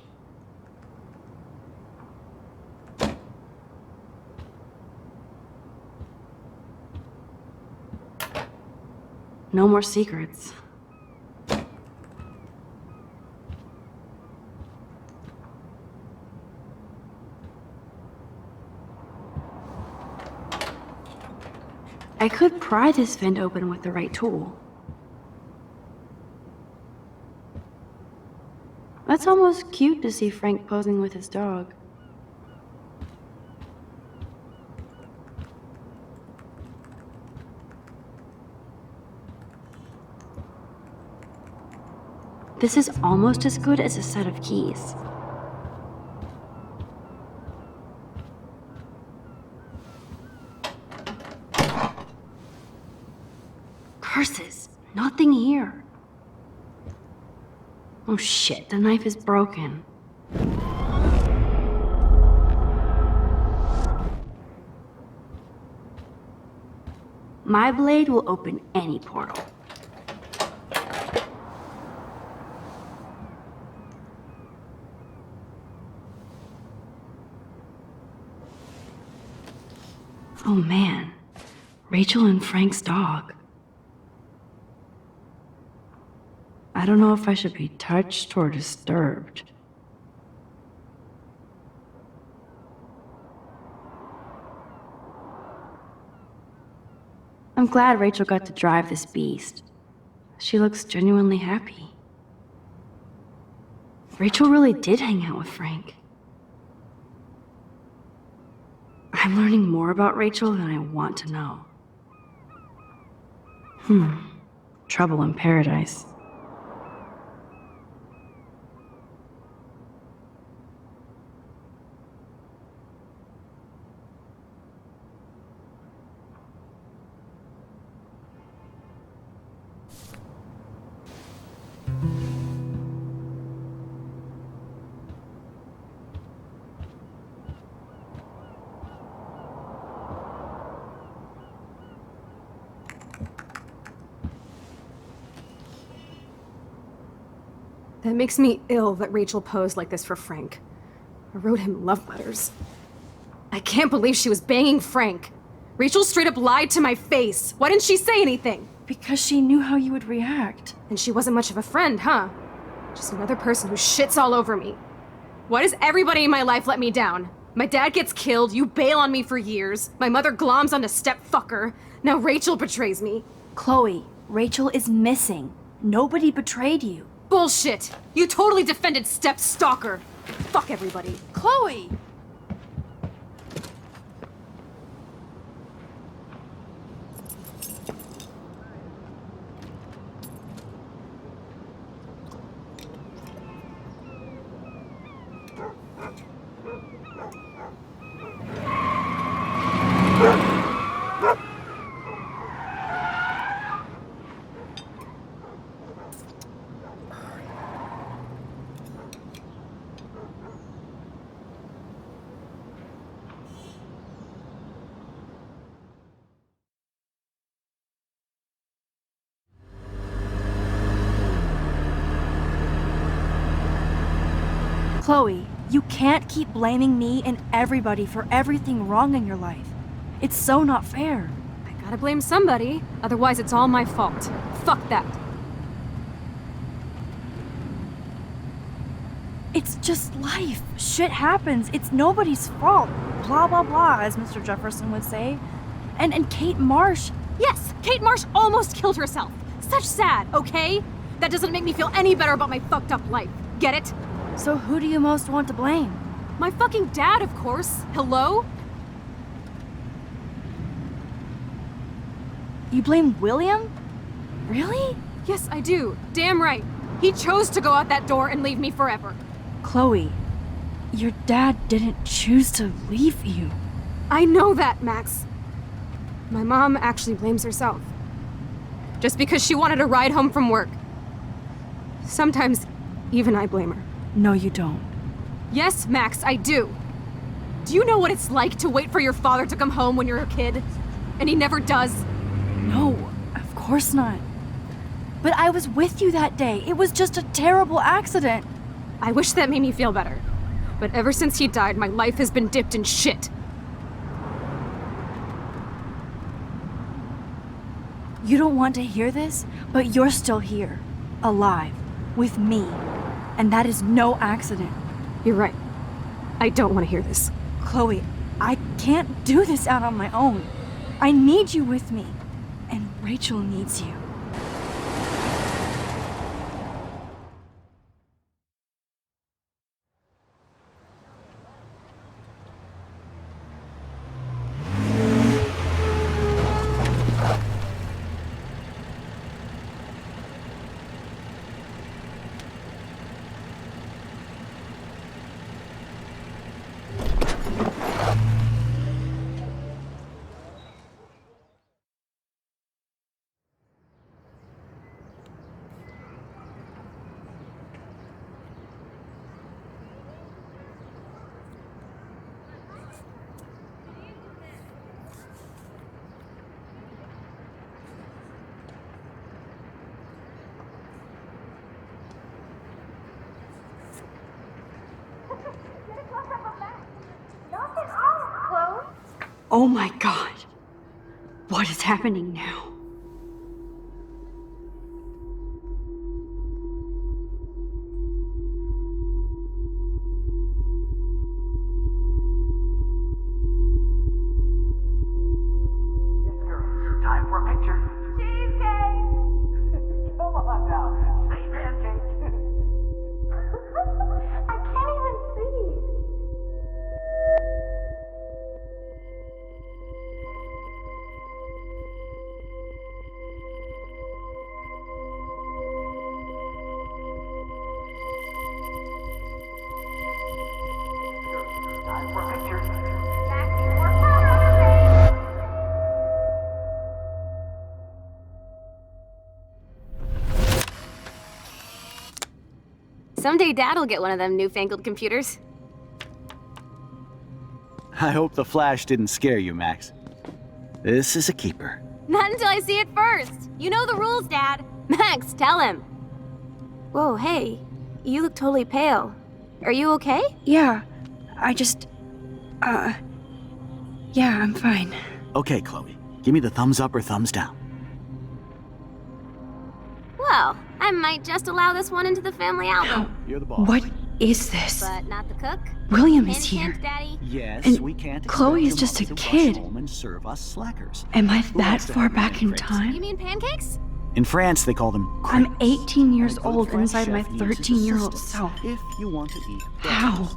C: No more secrets. I could pry this vent open with the right tool. That's almost cute to see Frank posing with his dog. This is almost as good as a set of keys. Nothing here. Oh shit, the knife is broken. My blade will open any portal. Oh man, Rachel and Frank's dog. I don't know if I should be touched or disturbed. I'm glad Rachel got to drive this beast. She looks genuinely happy. Rachel really did hang out with Frank. I'm learning more about Rachel than I want to know. Trouble in paradise.
B: That makes me ill that Rachel posed like this for Frank. I wrote him love letters. I can't believe she was banging Frank. Rachel straight up lied to my face. Why didn't she say anything?
A: Because she knew how you would react.
B: And she wasn't much of a friend, huh? Just another person who shits all over me. Why does everybody in my life let me down? My dad gets killed, you bail on me for years, my mother gloms onto stepfucker, now Rachel betrays me.
A: Chloe, Rachel is missing. Nobody betrayed you.
B: Bullshit! You totally defended step-stalker. Fuck everybody.
A: Chloe! Chloe, you can't keep blaming me and everybody for everything wrong in your life. It's so not fair.
B: I gotta blame somebody, otherwise it's all my fault. Fuck that.
A: It's just life. Shit happens. It's nobody's fault. Blah, blah, blah, as Mr. Jefferson would say. And Kate Marsh.
B: Yes, Kate Marsh almost killed herself. Such sad, okay? That doesn't make me feel any better about my fucked up life. Get it?
A: So who do you most want to blame?
B: My fucking dad, of course. Hello?
A: You blame William? Really?
B: Yes, I do. Damn right. He chose to go out that door and leave me forever.
A: Chloe, your dad didn't choose to leave you.
B: I know that, Max. My mom actually blames herself. Just because she wanted a ride home from work. Sometimes, even I blame her.
A: No, you don't.
B: Yes, Max, I do. Do you know what it's like to wait for your father to come home when you're a kid? And he never does?
A: No, of course not. But I was with you that day. It was just a terrible accident.
B: I wish that made me feel better. But ever since he died, my life has been dipped in shit.
A: You don't want to hear this, but you're still here. Alive. With me. And that is no accident.
B: You're right. I don't want to hear this.
A: Chloe, I can't do this out on my own. I need you with me. And Rachel needs you.
C: Oh my god. What is happening now?
L: Time for a picture. Cheesecake! Come on now. Say pancake.
K: I can't even see.
L: Time for a picture.
B: Someday Dad'll get one of them newfangled computers.
M: I hope the flash didn't scare you, Max. This is a keeper.
B: Not until I see it first. You know the rules, Dad. Max, tell him. Whoa, hey. You look totally pale. Are you okay?
C: Yeah, I just... Yeah, I'm fine.
M: Okay, Chloe. Give me the thumbs up or thumbs down.
B: Well, I might just allow this one into the family album.
M: You're the boss.
C: What is this?
B: But not the cook.
C: William is
B: Hint,
C: here.
B: Daddy.
M: Yes,
C: And
M: we can't.
C: Chloe is
M: expect
C: just
M: your
C: a
M: mother to
C: kid.
M: rush home and serve us slackers.
C: Am I
M: Who
C: that
M: wants to
C: far
M: have a
C: back in
M: breakfast?
C: time?
B: You mean pancakes?
M: In France, they call them
C: I'm
M: crepes.
C: 18 years
M: And a good
C: old
M: French
C: inside my
M: chef uses
C: 13-year-old
M: assistants
C: self.
M: If you want to eat
C: How?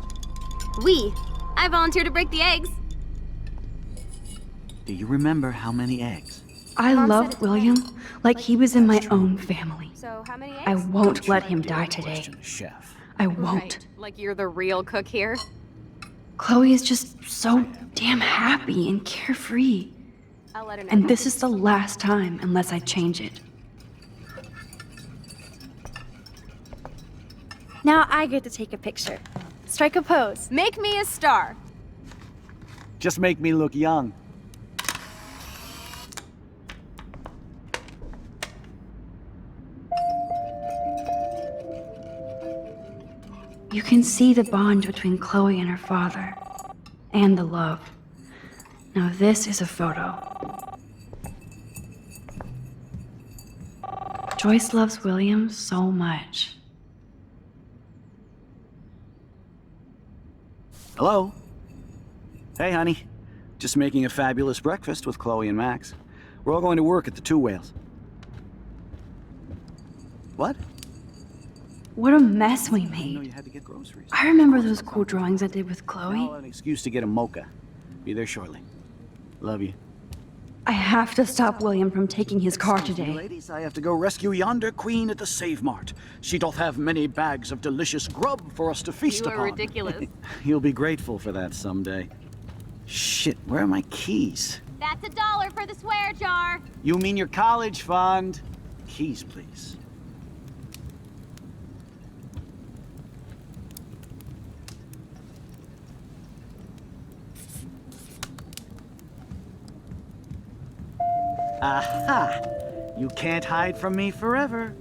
B: We. I volunteer to break the eggs.
M: Do you remember how many eggs?
C: I
B: Mom said
C: love
B: it's
C: William
B: fine.
C: like he was in my own family.
B: So how many eggs?
C: I won't let him die today.
M: Question, chef.
C: I won't.
B: Right. Like you're the real cook here?
C: Chloe is just so damn happy and carefree.
B: I'll let her know.
C: And this is the last time unless I change it.
A: Now I get to take a picture. Strike a pose.
B: Make me a star.
M: Just make me look young.
C: You can see the bond between Chloe and her father, and the love. Now this is a photo. Joyce loves William so much.
M: Hello? Hey, honey. Just making a fabulous breakfast with Chloe and Max. We're all going to work at the Two Whales. What?
C: What a mess we
M: I didn't know
C: made.
M: you had to get groceries.
C: I remember those cool drawings I did with Chloe.
M: Now an excuse to get a mocha. Be there shortly. Love you.
C: I have to stop William from taking his car
M: Excuse me,
C: today.
M: ladies, I have to go rescue yonder queen at the Save Mart. She doth have many bags of delicious grub for us to feast
B: You
M: upon.
B: are ridiculous.
M: You'll be grateful for that someday. Shit, where are my keys?
B: That's $1 for the swear jar.
M: You mean your college fund? Keys, please. Aha! You can't hide from me forever.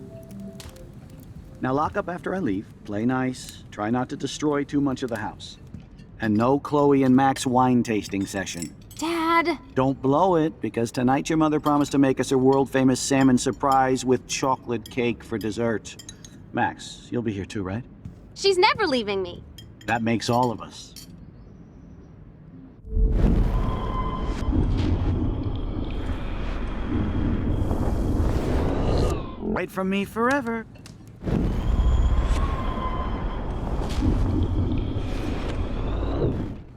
M: Now lock up after I leave. Play nice. Try not to destroy too much of the house. And no Chloe and Max wine tasting session.
B: Dad.
M: Don't blow it, because tonight your mother promised to make us a world-famous salmon surprise with chocolate cake for dessert. Max, you'll be here too, right?
B: She's never leaving me.
M: That makes all of us. Wait from me forever.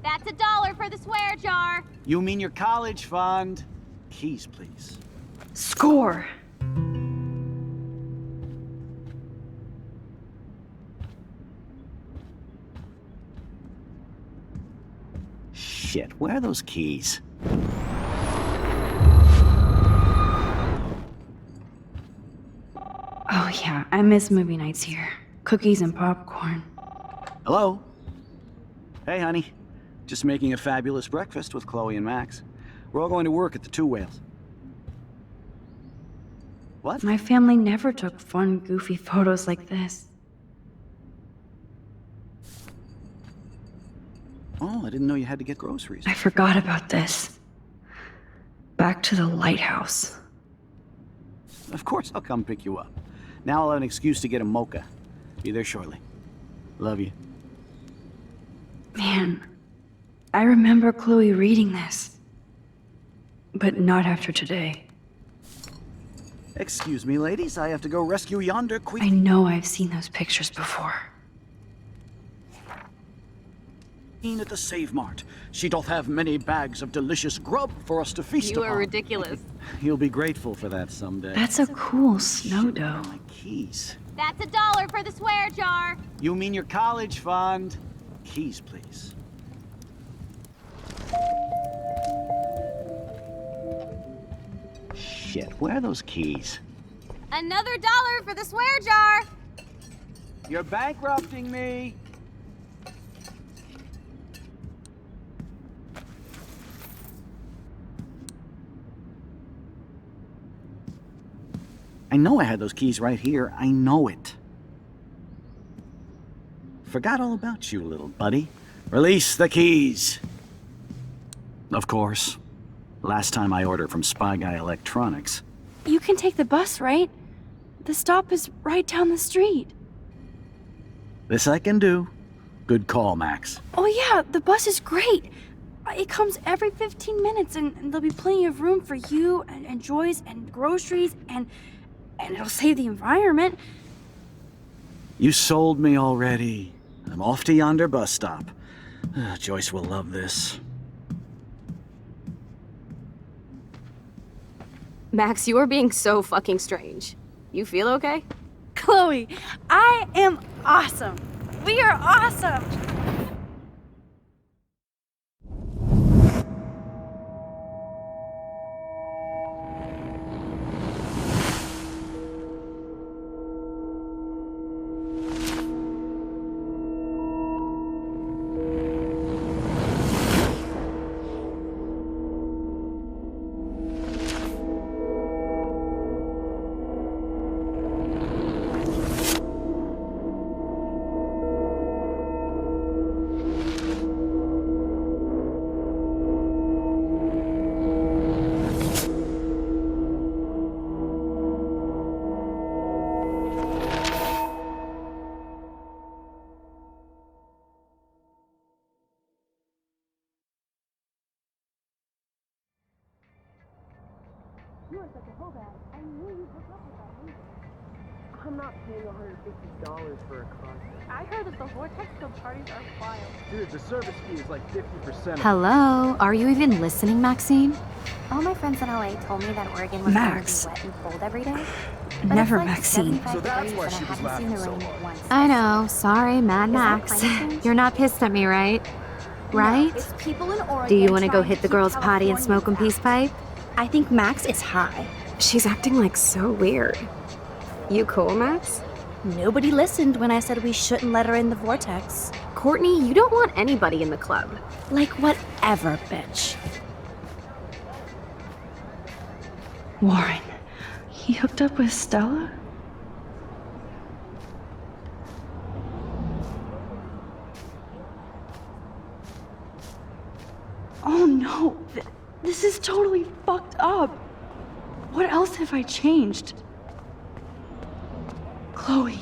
B: That's $1 for the swear jar.
M: You mean your college fund? Keys, please.
C: Score!
M: Shit, where are those keys?
C: Oh yeah, I miss movie nights here. Cookies and popcorn.
M: Hello? Hey, honey. Just making a fabulous breakfast with Chloe and Max. We're all going to work at the Two Whales. What?
C: My family never took fun, goofy photos like this.
M: Oh, I didn't know you had to get groceries.
C: I forgot about this. Back to the lighthouse.
M: Of course I'll come pick you up. Now I'll have an excuse to get a mocha. Be there shortly. Love you.
C: Man, I remember Chloe reading this. But not after today.
M: Excuse me, ladies. I have to go rescue yonder queen.
C: I know I've seen those pictures before.
M: At the Save Mart. She doth have many bags of delicious grub for us to feast
B: You
M: upon.
B: are ridiculous.
M: You'll be grateful for that someday.
C: That's a cool snow dough.
M: My keys.
N: That's $1 for the swear jar.
M: You mean your college fund? Keys, please. Shit, where are those keys?
N: Another $1 for the swear jar.
M: You're bankrupting me. I know I had those keys right here. I know it. Forgot all about you, little buddy. Release the keys. Of course. Last time I ordered from Spy Guy Electronics.
A: You can take the bus, right? The stop is right down the street.
M: This I can do. Good call, Max.
A: Oh yeah, the bus is great. It comes every 15 minutes and there'll be plenty of room for you and Joyce and groceries and it'll save the environment.
M: You sold me already. I'm off to yonder bus stop. Joyce will love this.
B: Max, you are being so fucking strange. You feel okay?
A: Chloe, I am awesome. We are awesome.
L: You are such a hobat. I knew you'd hook up with that loser. I'm not paying $150 for a concert. I heard that the Vortex Club parties are wild.
O: Dude, the service fee is like 50%.
P: Hello? Are you even listening, Maxine?
N: All my friends in LA told me that Oregon was
C: Max.
N: going to be wet and cold every day. But
C: Never
N: it's like
C: Maxine.
N: 75
O: So that's
N: degrees
O: why
N: and
O: she
N: I
O: was
N: haven't seen the
O: laughing so
N: rain
O: hard.
N: once.
P: I know. Sorry, Mad
N: Is that
P: Max.
N: climate change?
P: You're not pissed at me, right? Right?
A: It's people in Oregon.
P: Do you want to go
A: trying
P: hit the
A: keep
P: girls' potty and
A: California
P: smoke a
A: back.
P: peace pipe?
A: I think Max is high.
B: She's acting like so weird. You cool, Max?
A: Nobody listened when I said we shouldn't let her in the vortex.
B: Courtney, you don't want anybody in the club.
A: Like whatever, bitch.
C: Warren, he hooked up with Stella? Oh no, this is totally fucked up. What else have I changed? Chloe.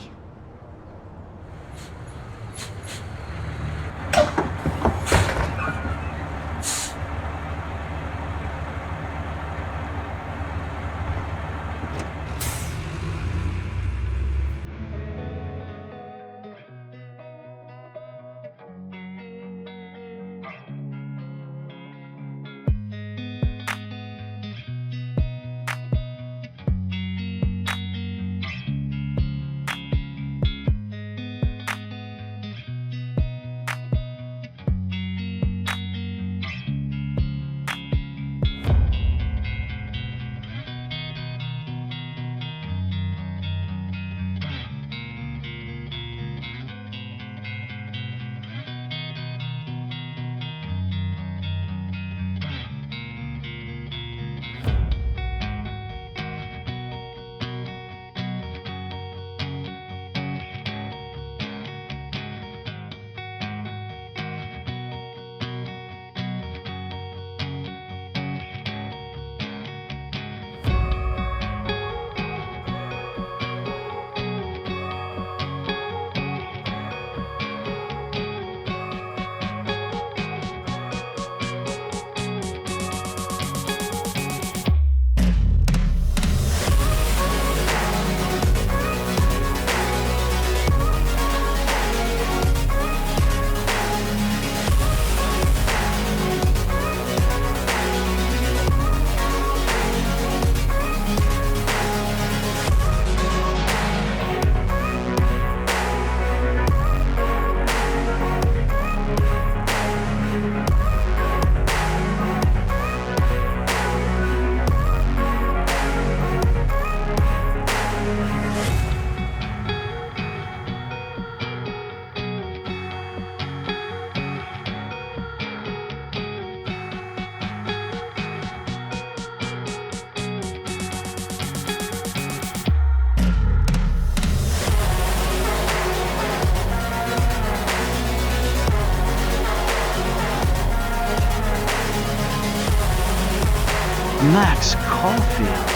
M: Max Caulfield.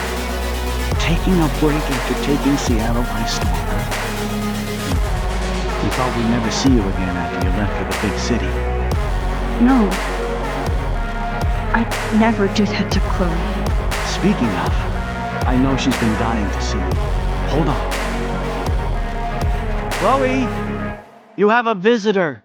M: Taking a break after taking Seattle by storm. You thought we'd never see you again after you left for the big city.
C: No. I never did that to Chloe.
M: Speaking of, I know she's been dying to see you. Hold on. Chloe! You have a visitor.